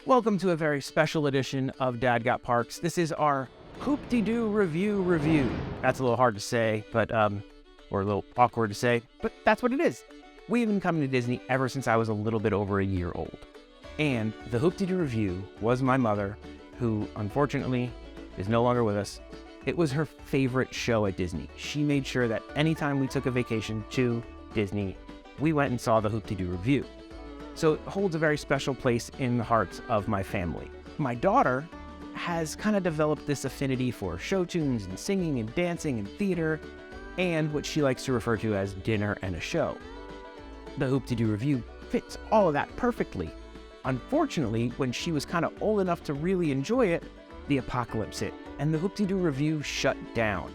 Welcome to a very special edition of Dad Got Parks. This is our Hoop-Dee-Doo Revue. That's a little hard to say, but or a little awkward to say, but that's what it is. We've been coming to Disney ever since I was a little bit over a year old. And the Hoop-Dee-Doo Revue was my mother, who unfortunately is no longer with us. It was her favorite show at Disney. She made sure that anytime we took a vacation to Disney, we went and saw the Hoop-Dee-Doo Revue. So it holds a very special place in the hearts of my family. My daughter has kind of developed this affinity for show tunes and singing and dancing and theater and what she likes to refer to as dinner and a show. The Hoop-Dee-Doo Revue fits all of that perfectly. Unfortunately, when she was kind of old enough to really enjoy it, the apocalypse hit and the Hoop-Dee-Doo Revue shut down.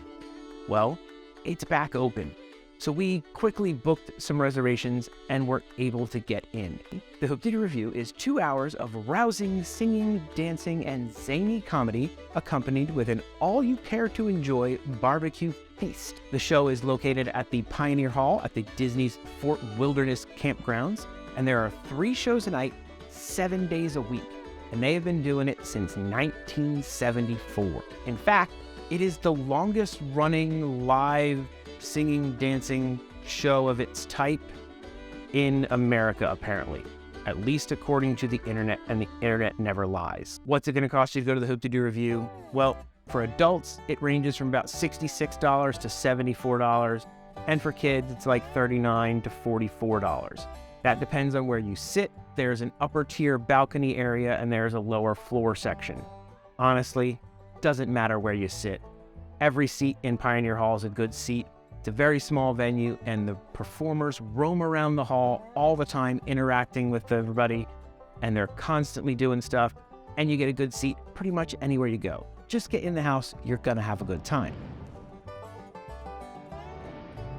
Well, it's back open. So we quickly booked some reservations and were able to get in. The Hoop-Dee-Doo Revue is 2 hours of rousing singing, dancing, and zany comedy accompanied with an all-you-care-to-enjoy barbecue feast. The show is located at the Pioneer Hall at the Disney's Fort Wilderness Campgrounds, and there are 3 shows a night, 7 days a week, and they have been doing it since 1974. In fact, it is the longest-running live singing, dancing show of its type in America, apparently. At least according to the internet, and the internet never lies. What's it going to cost you to go to the Hoop-Dee-Doo Revue? Well, for adults, it ranges from about $66 to $74, and for kids, it's like $39 to $44. That depends on where you sit. There's an upper tier balcony area, and there's a lower floor section. Honestly, doesn't matter where you sit. Every seat in Pioneer Hall is a good seat. It's a very small venue, and the performers roam around the hall all the time, interacting with everybody, and they're constantly doing stuff, and you get a good seat pretty much anywhere you go. Just get in the house, you're gonna have a good time.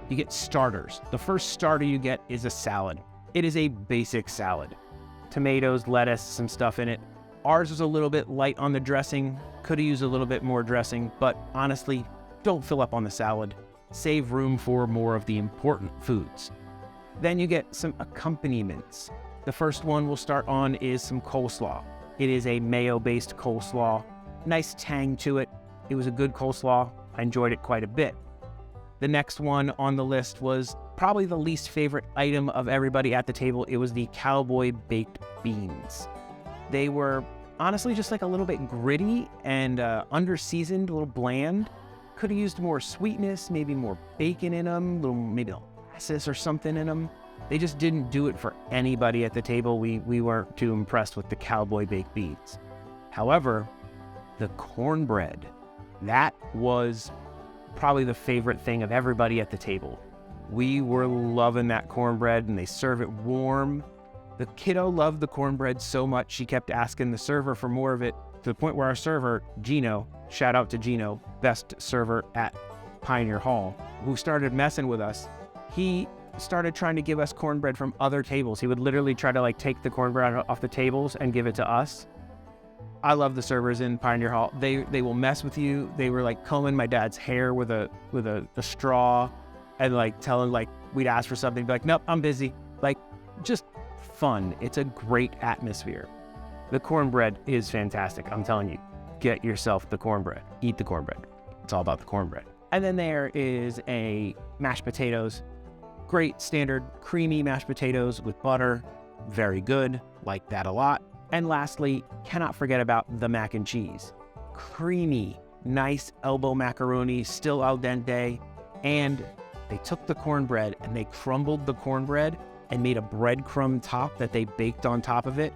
You get starters. The first starter you get is a salad. It is a basic salad. Tomatoes, lettuce, some stuff in it. Ours was a little bit light on the dressing. Could have used a little bit more dressing, but honestly, don't fill up on the salad. Save room for more of the important foods. Then you get some accompaniments. The first one we'll start on is some coleslaw. It is a mayo-based coleslaw. Nice tang to it. It was a good coleslaw. I enjoyed it quite a bit. The next one on the list was probably the least favorite item of everybody at the table. It was the cowboy baked beans. They were honestly just like a little bit gritty and under-seasoned, a little bland. Could have used more sweetness, maybe more bacon in them, maybe molasses or something in them. They just didn't do it for anybody at the table. We weren't too impressed with the cowboy baked beans. However, the cornbread, that was probably the favorite thing of everybody at the table. We were loving that cornbread, and they serve it warm. The kiddo loved the cornbread so much, she kept asking the server for more of it, to the point where our server, Gino, shout out to Gino, best server at Pioneer Hall, who started messing with us. He started trying to give us cornbread from other tables. He would literally try to take the cornbread off the tables and give it to us. I love the servers in Pioneer Hall. They will mess with you. They were combing my dad's hair with a straw, and telling we'd ask for something, be like, nope, I'm busy. Just fun. It's a great atmosphere. The cornbread is fantastic. I'm telling you, get yourself the cornbread. Eat the cornbread. It's all about the cornbread. And then there is a mashed potatoes. Great standard creamy mashed potatoes with butter. Very good. Like that a lot. And lastly, cannot forget about the mac and cheese. Creamy, nice elbow macaroni, still al dente. And they took the cornbread and they crumbled the cornbread and made a breadcrumb top that they baked on top of it.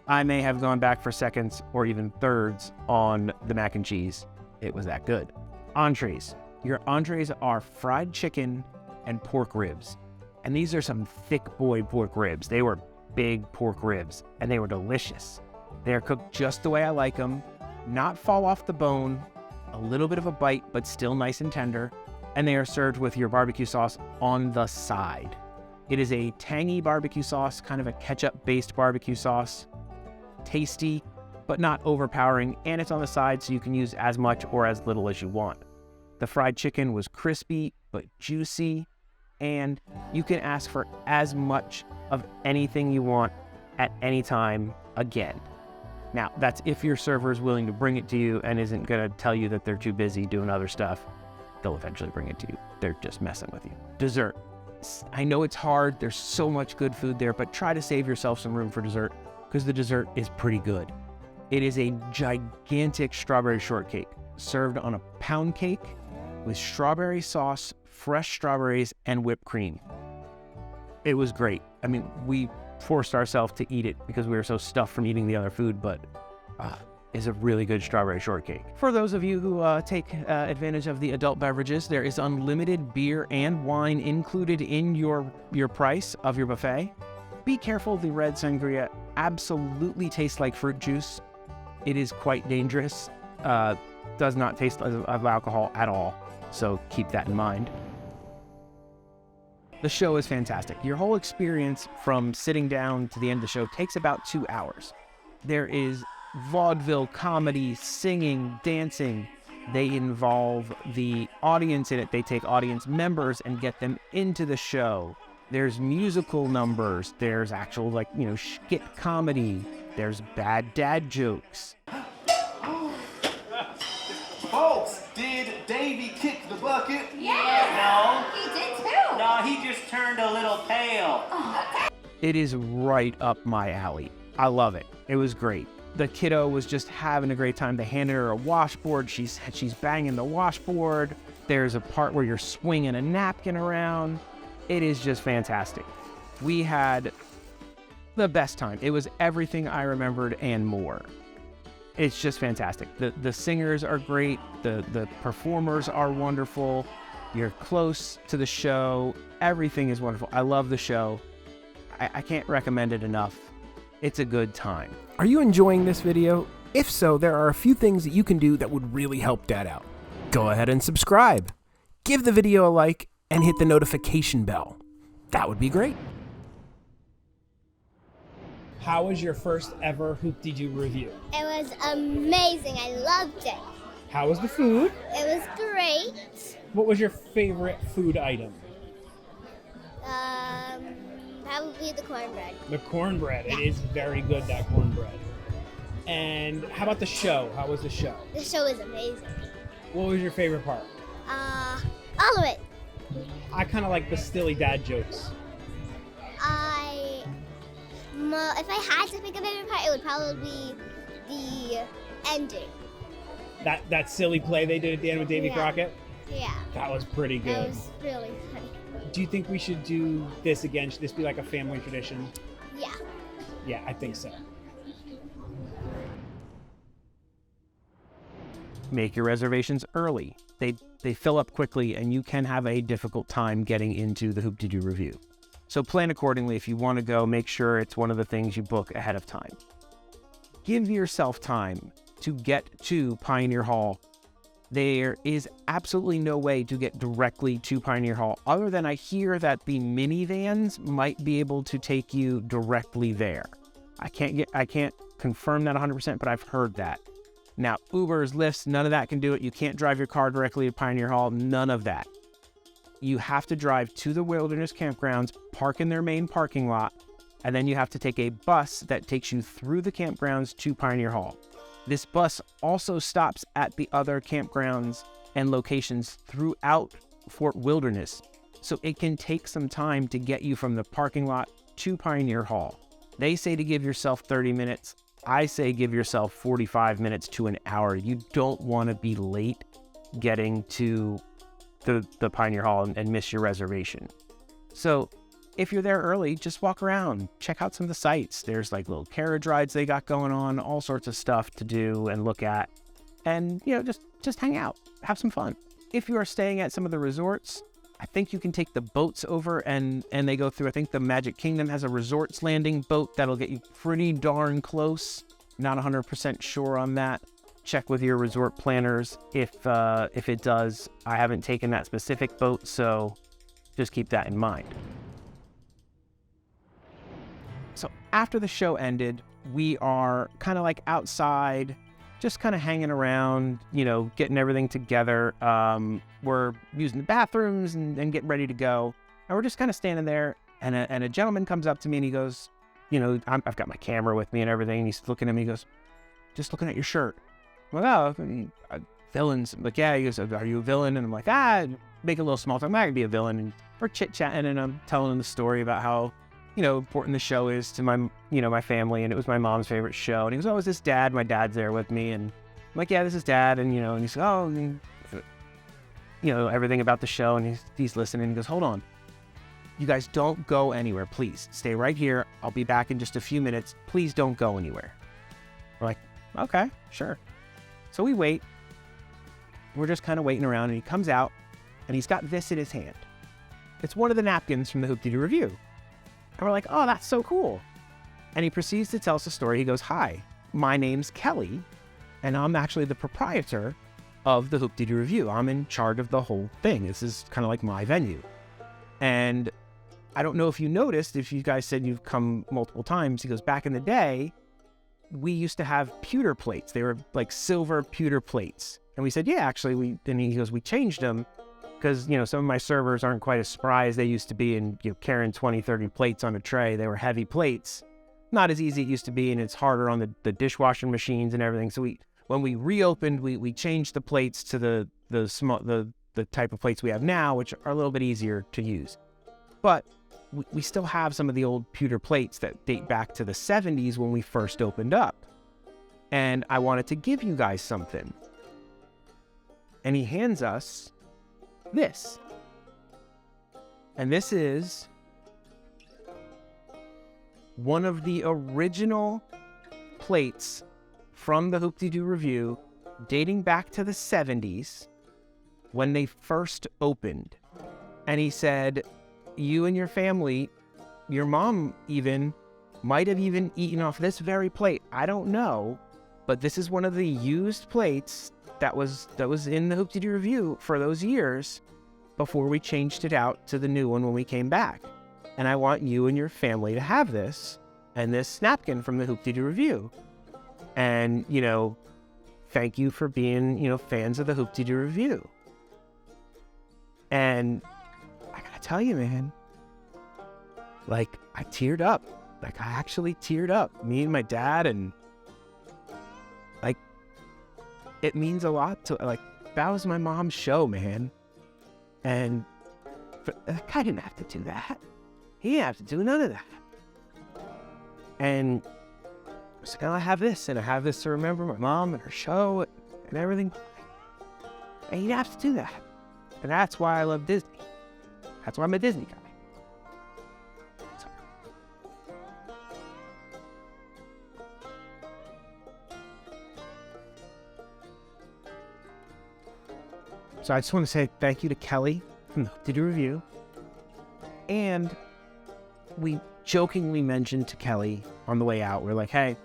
I may have gone back for seconds or even thirds on the mac and cheese. It was that good. Entrees. Your entrees are fried chicken and pork ribs. And these are some thick boy pork ribs. They were big pork ribs, and they were delicious. They are cooked just the way I like them, not fall off the bone, a little bit of a bite, but still nice and tender, and they are served with your barbecue sauce on the side. It is a tangy barbecue sauce, kind of a ketchup-based barbecue sauce. Tasty, but not overpowering, and it's on the side so you can use as much or as little as you want. The fried chicken was crispy, but juicy, and you can ask for as much of anything you want at any time. again. Now, that's if your server is willing to bring it to you and isn't going to tell you that they're too busy doing other stuff. They'll eventually bring it to you. They're just messing with you. Dessert. I know it's hard. There's so much good food there, but try to save yourself some room for dessert because the dessert is pretty good. It is a gigantic strawberry shortcake served on a pound cake with strawberry sauce, fresh strawberries, and whipped cream. It was great. I mean, we forced ourselves to eat it because we were so stuffed from eating the other food, but it's a really good strawberry shortcake. For those of you who take advantage of the adult beverages, there is unlimited beer and wine included in your price of your buffet. Be careful, the red sangria absolutely tastes like fruit juice. It is quite dangerous. Does not taste of alcohol at all, so keep that in mind. The show is fantastic. Your whole experience from sitting down to the end of the show takes about 2 hours. There is vaudeville, comedy, singing, dancing. They involve the audience in it. They take audience members and get them into the show. There's musical numbers. There's actual, skit comedy. There's bad dad jokes. Folks, did Davey kick the bucket? Yes! No. He did too! No, he just turned a little pale. It is right up my alley. I love it. It was great. The kiddo was just having a great time. They handed her a washboard. She's banging the washboard. There's a part where you're swinging a napkin around. It is just fantastic. We had the best time. It was everything I remembered and more. It's just fantastic. The singers are great. The performers are wonderful. You're close to the show. Everything is wonderful. I love the show. I can't recommend it enough. It's a good time. Are you enjoying this video? If so, there are a few things that you can do that would really help Dad out. Go ahead and subscribe. Give the video a like and hit the notification bell. That would be great. How was your first ever Hoop-Dee-Doo Revue? It was amazing. I loved it. How was the food? It was great. What was your favorite food item? Probably the cornbread. The cornbread. Yeah. It is very good, that cornbread. And how about the show? How was the show? The show was amazing. What was your favorite part? All of it. I kind of like the silly dad jokes. If I had to pick a favorite part, it would probably be the ending. That silly play they did at the end with Davy Yeah. Crockett? Yeah. That was pretty good. That was really funny. Do you think we should do this again? Should this be like a family tradition? Yeah. Yeah, I think so. Make your reservations early. They fill up quickly and you can have a difficult time getting into the Hoop-Dee-Doo Revue. So plan accordingly. If you want to go, make sure it's one of the things you book ahead of time. Give yourself time to get to Pioneer Hall. There is absolutely no way to get directly to Pioneer Hall other than I hear that the minivans might be able to take you directly there. I can't confirm that 100%, but I've heard that. Now, Ubers, Lyfts, none of that can do it. You can't drive your car directly to Pioneer Hall, none of that. You have to drive to the wilderness campgrounds, park in their main parking lot, and then you have to take a bus that takes you through the campgrounds to Pioneer Hall. This bus also stops at the other campgrounds and locations throughout Fort Wilderness, so it can take some time to get you from the parking lot to Pioneer Hall. They say to give yourself 30 minutes. I say give yourself 45 minutes to an hour. You don't want to be late getting to the Pioneer Hall and miss your reservation. So if you're there early, just walk around, check out some of the sites. There's like little carriage rides they got going on, all sorts of stuff to do and look at. And, just hang out, have some fun. If you are staying at some of the resorts, I think you can take the boats over and they go through. I think the Magic Kingdom has a resorts landing boat that'll get you pretty darn close. Not 100% sure on that. Check with your resort planners if it does. I haven't taken that specific boat, so just keep that in mind. So after the show ended, we are kind of like outside, just kind of hanging around, getting everything together. We're using the bathrooms and getting ready to go. And we're just kind of standing there, and a gentleman comes up to me and he goes, I've got my camera with me and everything. And he's looking at me, he goes, just looking at your shirt. I'm like, oh, villains. I'm like, yeah. He goes, are you a villain? And I'm like, make a little small talk. I'm not going to be a villain. And we're chit-chatting, and I'm telling him the story about how, important the show is to my, my family. And it was my mom's favorite show. And he goes, oh, is this Dad? My dad's there with me. And I'm like, yeah, this is Dad. And, and he's like, oh, everything about the show. And he's listening. He goes, hold on. You guys don't go anywhere, please. Stay right here. I'll be back in just a few minutes. Please don't go anywhere. We're like, okay, sure. So we wait. We're just kind of waiting around, and he comes out, and he's got this in his hand. It's one of the napkins from the Hoop-Dee-Doo Revue. And we're like, oh, that's so cool. And he proceeds to tell us a story. He goes, hi, my name's Kelly, and I'm actually the proprietor of the Hoop-Dee-Doo Revue. I'm in charge of the whole thing. This is kind of like my venue. And I don't know if you noticed, if you guys said you've come multiple times, he goes, back in the day, we used to have pewter plates. They were like silver pewter plates. And we said, yeah, actually, then he goes, we changed them because, some of my servers aren't quite as spry as they used to be, and, carrying 20, 30 plates on a tray. They were heavy plates. Not as easy as it used to be, and it's harder on the dishwashing machines and everything. So when we reopened, we changed the plates to the type of plates we have now, which are a little bit easier to use. But we still have some of the old pewter plates that date back to the 70s when we first opened up. And I wanted to give you guys something. And he hands us this. And this is one of the original plates from the Hoop-Dee-Doo Revue, dating back to the 70s when they first opened. And he said, you and your family, your mom even, might have even eaten off this very plate. I don't know, but this is one of the used plates that was in the Hoop-Dee-Doo Revue for those years before we changed it out to the new one when we came back. And I want you and your family to have this and this napkin from the Hoop-Dee-Doo Revue. And, thank you for being, fans of the Hoop-Dee-Doo Revue. And I gotta tell you, man, I teared up. I actually teared up. Me and my dad, and it means a lot to, that was my mom's show, man. And that guy didn't have to do that. He didn't have to do none of that. And so now I have this, and I have this to remember my mom and her show and everything. And you didn't have to do that. And that's why I love Disney. That's why I'm a Disney guy. So I just want to say thank you to Kelly from the Hoop-Dee-Doo Revue. And we jokingly mentioned to Kelly on the way out, we're like, hey,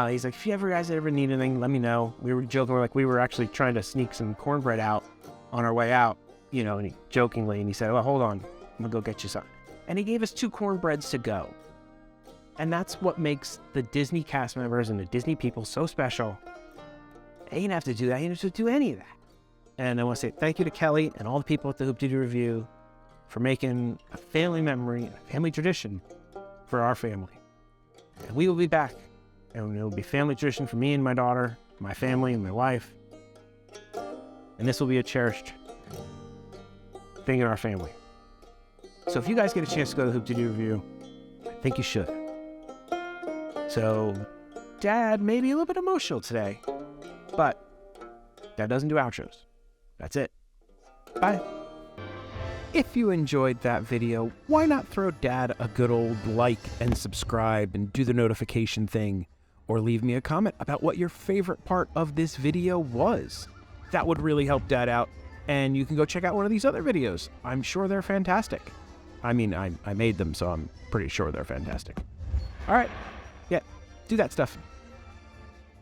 he's like, if you guys ever need anything, let me know. We were joking, we were actually trying to sneak some cornbread out on our way out, and he jokingly, and he said, well, hold on, I'm gonna go get you some. And he gave us 2 cornbreads to go. And that's what makes the Disney cast members and the Disney people so special. They didn't have to do that. He didn't have to do any of that. And I want to say thank you to Kelly and all the people at the Hoop-Dee-Doo Revue for making a family memory and a family tradition for our family. And we will be back. And it will be family tradition for me and my daughter, my family and my wife. And this will be a cherished thing in our family. So if you guys get a chance to go to the Hoop-Dee-Doo Revue, I think you should. So, Dad may be a little bit emotional today, but Dad doesn't do outros. That's it. Bye. If you enjoyed that video, why not throw Dad a good old like and subscribe and do the notification thing, or leave me a comment about what your favorite part of this video was. That would really help Dad out, and you can go check out one of these other videos. I'm sure they're fantastic. I mean, I made them, so I'm pretty sure they're fantastic. All right. Yeah, do that stuff.